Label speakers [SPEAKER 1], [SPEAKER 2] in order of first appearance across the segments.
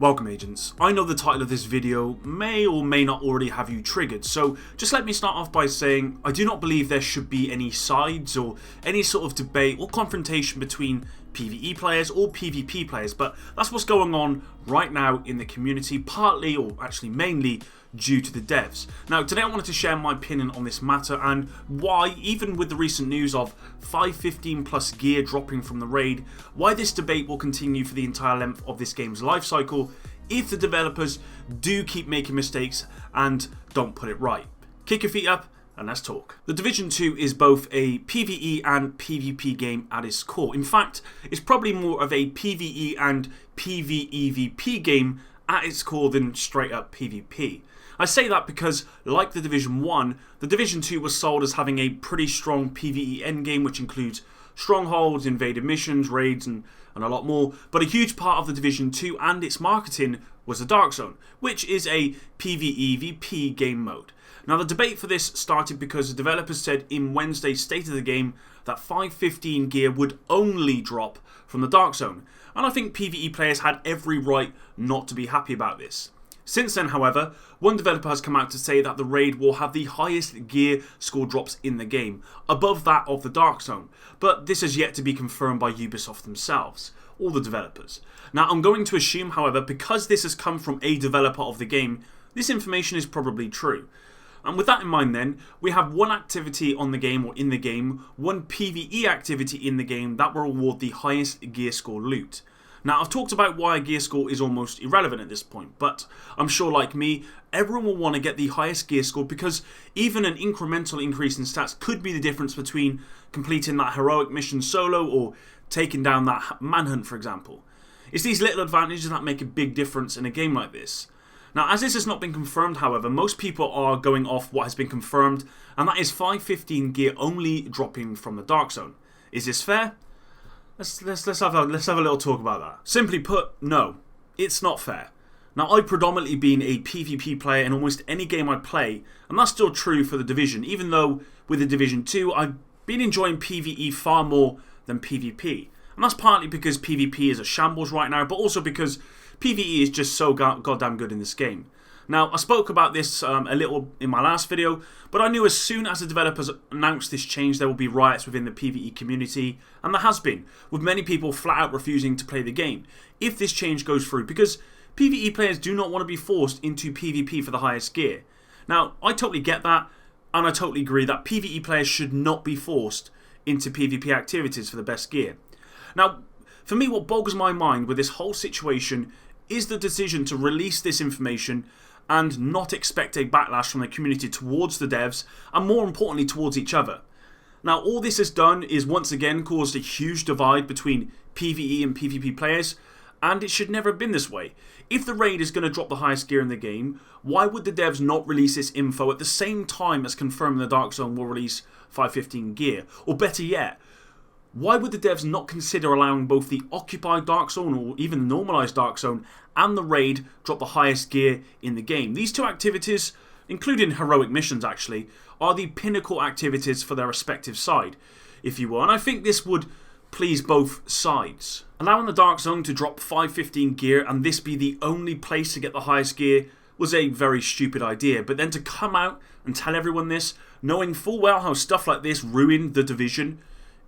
[SPEAKER 1] Welcome agents. I know the title of this video may or may not already have you triggered, so just let me start off by saying I do not believe there should be any sides or any sort of debate or confrontation between PVE players or PvP players, but that's what's going on right now in the community, partly or actually mainly due to the devs. Now today I wanted to share my opinion on this matter and why, even with the recent news of 515 plus gear dropping from the raid, why this debate will continue for the entire length of this game's life cycle if the developers do keep making mistakes and don't put it right. Kick your feet up and let's talk. The Division 2 is both a PvE and PvP game at its core. In fact, it's probably more of a PvE and PvEVP game at its core than straight up PvP. I say that because, like the Division 1, the Division 2 was sold as having a pretty strong PvE endgame, which includes strongholds, invaded missions, raids, and a lot more. But a huge part of the Division 2 and its marketing was the Dark Zone, which is a PvEVP game mode. Now the debate for this started because the developers said in Wednesday's State of the Game that 515 gear would only drop from the Dark Zone, and I think PvE players had every right not to be happy about this. Since then, however, one developer has come out to say that the raid will have the highest gear score drops in the game, above that of the Dark Zone, but this is yet to be confirmed by Ubisoft themselves, or the developers. Now I'm going to assume, however, because this has come from a developer of the game, this information is probably true. And with that in mind then, we have one activity on the game or in the game, one PvE activity in the game that will reward the highest gear score loot. Now I've talked about why a gear score is almost irrelevant at this point, but I'm sure like me, everyone will want to get the highest gear score because even an incremental increase in stats could be the difference between completing that heroic mission solo or taking down that manhunt, for example. It's these little advantages that make a big difference in a game like this. Now as this has not been confirmed, however, most people are going off what has been confirmed, and that is 515 gear only dropping from the Dark Zone. Is this fair? Let's have a little talk about that. Simply put, no, it's not fair. Now I predominantly been a PvP player in almost any game I play, and that's still true for the Division, even though with the Division 2 I've been enjoying PvE far more than PvP. And that's partly because PvP is a shambles right now, but also because PvE is just so goddamn good in this game. Now, I spoke about this a little in my last video, but I knew as soon as the developers announced this change there will be riots within the PvE community, and there has been, with many people flat out refusing to play the game if this change goes through, because PvE players do not want to be forced into PvP for the highest gear. Now, I totally get that, and I totally agree that PvE players should not be forced into PvP activities for the best gear. Now, for me, what boggles my mind with this whole situation is the decision to release this information and not expect a backlash from the community towards the devs, and more importantly towards each other. Now all this has done is once again caused a huge divide between PvE and PvP players, and it should never have been this way. If the raid is going to drop the highest gear in the game, why would the devs not release this info at the same time as confirming the Dark Zone will release 515 gear? Or better yet, why would the devs not consider allowing both the occupied Dark Zone or even the normalised Dark Zone and the raid drop the highest gear in the game? These two activities, including heroic missions actually, are the pinnacle activities for their respective side, if you will, and I think this would please both sides. Allowing the Dark Zone to drop 515 gear and this be the only place to get the highest gear was a very stupid idea, but then to come out and tell everyone this, knowing full well how stuff like this ruined the Division,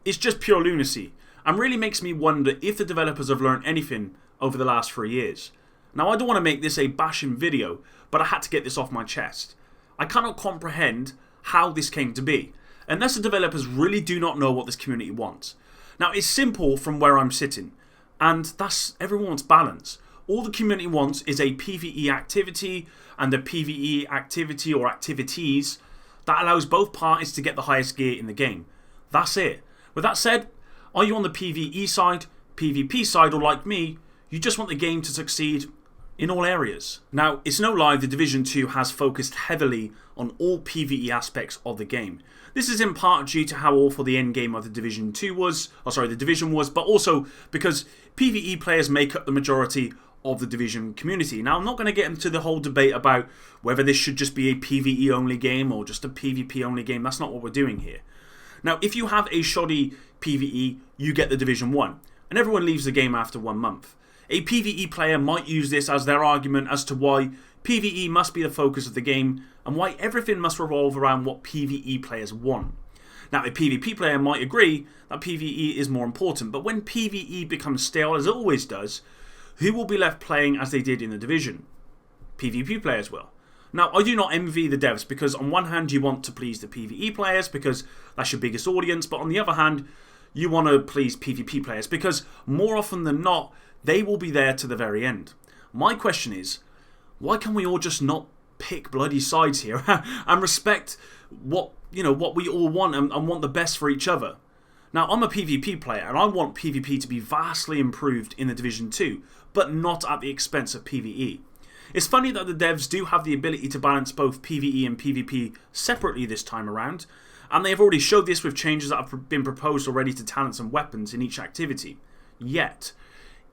[SPEAKER 1] it's just pure lunacy, and really makes me wonder if the developers have learned anything over the last 3 years. Now I don't want to make this a bashing video, but I had to get this off my chest. I cannot comprehend how this came to be, unless the developers really do not know what this community wants. Now it's simple from where I'm sitting, and that's everyone wants balance. All the community wants is a PvE activity and a PvE activity or activities that allows both parties to get the highest gear in the game. That's it. With that said, are you on the PvE side, PvP side, or like me, you just want the game to succeed in all areas? Now, it's no lie the Division 2 has focused heavily on all PvE aspects of the game. This is in part due to how awful the endgame of the Division 2 was, the Division was, but also because PvE players make up the majority of the Division community. Now, I'm not going to get into the whole debate about whether this should just be a PvE only game or just a PvP only game. That's not what we're doing here. Now, if you have a shoddy PvE, you get the Division 1, and everyone leaves the game after 1 month. A PvE player might use this as their argument as to why PvE must be the focus of the game and why everything must revolve around what PvE players want. Now, a PvP player might agree that PvE is more important, but when PvE becomes stale, as it always does, who will be left playing as they did in the Division? PvP players will. Now, I do not envy the devs because on one hand you want to please the PvE players because that's your biggest audience, but on the other hand you want to please PvP players because more often than not they will be there to the very end. My question is, why can we all just not pick bloody sides here and respect what we all want and want the best for each other? Now, I'm a PvP player and I want PvP to be vastly improved in the Division 2, but not at the expense of PvE. It's funny that the devs do have the ability to balance both PvE and PvP separately this time around, and they have already showed this with changes that have been proposed already to talents and weapons in each activity. Yet,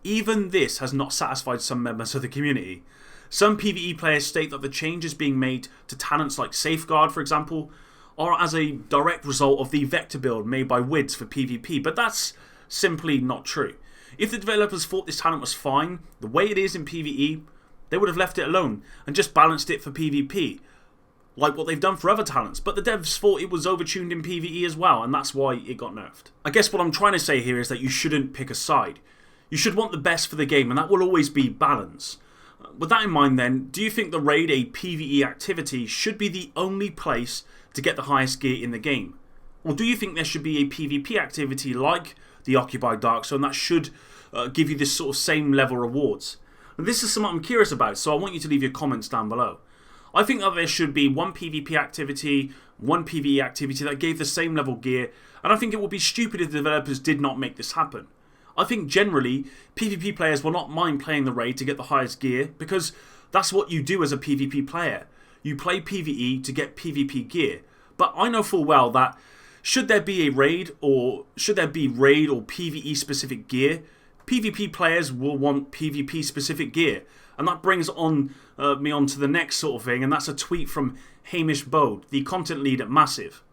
[SPEAKER 1] even this has not satisfied some members of the community. Some PvE players state that the changes being made to talents like Safeguard, for example, are as a direct result of the vector build made by Wids for PvP, but that's simply not true. If the developers thought this talent was fine, the way it is in PvE, they would have left it alone and just balanced it for PvP, like what they've done for other talents, but the devs thought it was overtuned in PvE as well, and that's why it got nerfed. I guess what I'm trying to say here is that you shouldn't pick a side. You should want the best for the game, and that will always be balance. With that in mind then, do you think the raid, a PvE activity, should be the only place to get the highest gear in the game? Or do you think there should be a PvP activity like the Occupied Dark Zone that should give you this sort of same level rewards? This is something I'm curious about, so I want you to leave your comments down below. I think that there should be one PvP activity, one PvE activity that gave the same level gear, and I think it would be stupid if the developers did not make this happen. I think generally, PvP players will not mind playing the raid to get the highest gear, because that's what you do as a PvP player. You play PvE to get PvP gear, but I know full well that should there be raid or PvE specific gear, PvP players will want PvP specific gear. And that brings me on to the next sort of thing, and that's a tweet from Hamish Bode, the content lead at Massive.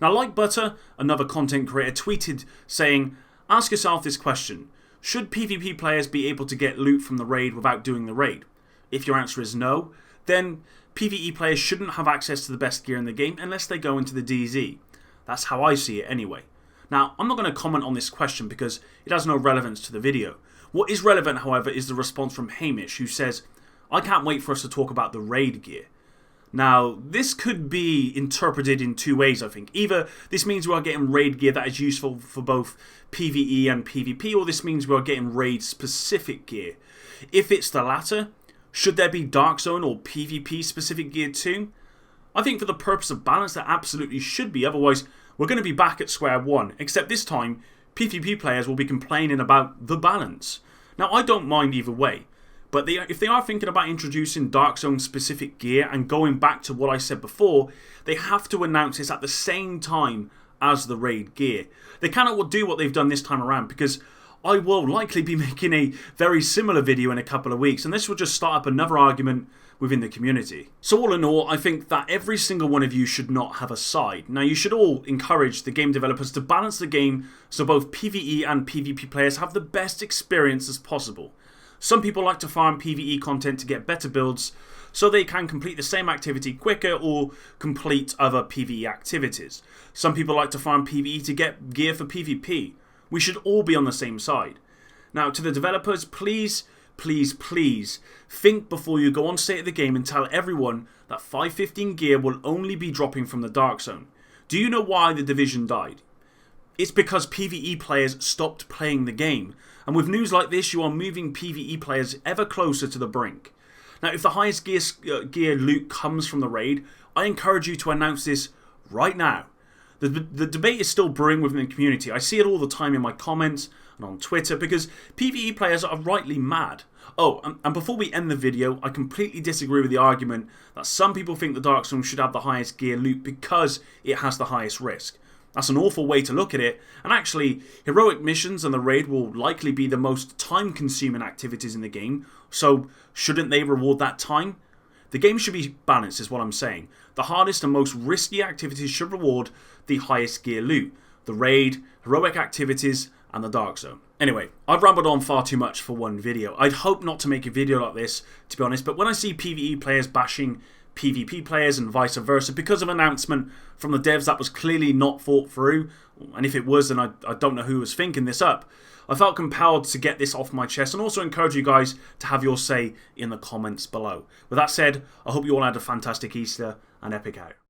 [SPEAKER 1] Now, like Butter, another content creator tweeted saying, ask yourself this question: should PvP players be able to get loot from the raid without doing the raid? If your answer is no, then PvE players shouldn't have access to the best gear in the game unless they go into the DZ. That's how I see it anyway. Now, I'm not going to comment on this question because it has no relevance to the video. What is relevant, however, is the response from Hamish, who says, I can't wait for us to talk about the raid gear. Now, this could be interpreted in two ways, I think. Either this means we are getting raid gear that is useful for both PvE and PvP, or this means we are getting raid-specific gear. If it's the latter, should there be Dark Zone or PvP-specific gear too? I think for the purpose of balance, there absolutely should be, otherwise we're going to be back at square one, except this time, PvP players will be complaining about the balance. Now, I don't mind either way, but if they are thinking about introducing Dark Zone specific gear and going back to what I said before, they have to announce this at the same time as the raid gear. They cannot do what they've done this time around, because I will likely be making a very similar video in a couple of weeks, and this will just start up another argument within the community. So all in all, I think that every single one of you should not have a side. Now, you should all encourage the game developers to balance the game so both PvE and PvP players have the best experience as possible. Some people like to farm PvE content to get better builds so they can complete the same activity quicker or complete other PvE activities. Some people like to farm PvE to get gear for PvP. We should all be on the same side. Now, to the developers, please think before you go on State of the Game and tell everyone that 515 gear will only be dropping from the Dark Zone. Do you know why the Division died? It's because PvE players stopped playing the game, and with news like this you are moving PvE players ever closer to the brink. Now, if the highest gear loot comes from the raid, I encourage you to announce this right now. The debate is still brewing within the community. I see it all the time in my comments and on Twitter, because PvE players are rightly mad. Oh, and before we end the video, I completely disagree with the argument that some people think the Dark Zone should have the highest gear loot because it has the highest risk. That's an awful way to look at it, and actually, heroic missions and the raid will likely be the most time-consuming activities in the game, so shouldn't they reward that time? The game should be balanced, is what I'm saying. The hardest and most risky activities should reward the highest gear loot. The raid, heroic activities, and the Dark Zone. Anyway, I've rambled on far too much for one video. I'd hope not to make a video like this, to be honest, but when I see PvE players bashing PvP players and vice versa because of an announcement from the devs that was clearly not thought through, and if it was, then I don't know who was thinking this up, I felt compelled to get this off my chest and also encourage you guys to have your say in the comments below. With that said, I hope you all had a fantastic Easter and epic out.